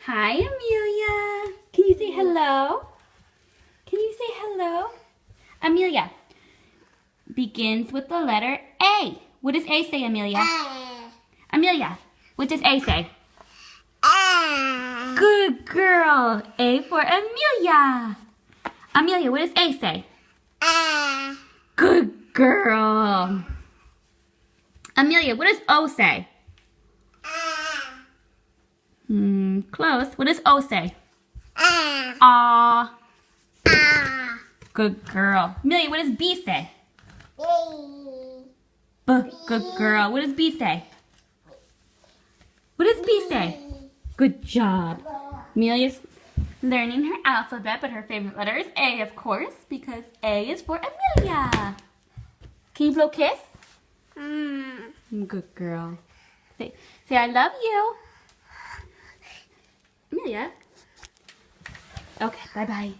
Hi, Amelia. Can you say hello? Can you say hello? Amelia begins with the letter A. What does A say, Amelia? Amelia, what does A say? Good girl. A for Amelia. Amelia, what does A say? Good girl. Amelia, what does O say? Close. What does O say? Aw. Good girl. Amelia, what does B say? Good girl. What does B say? What does B say? Good job. Amelia's learning her alphabet, but her favorite letter is A, of course, because A is for Amelia. Can you blow kiss? Good girl. Say I love you. Amelia. Okay, bye-bye.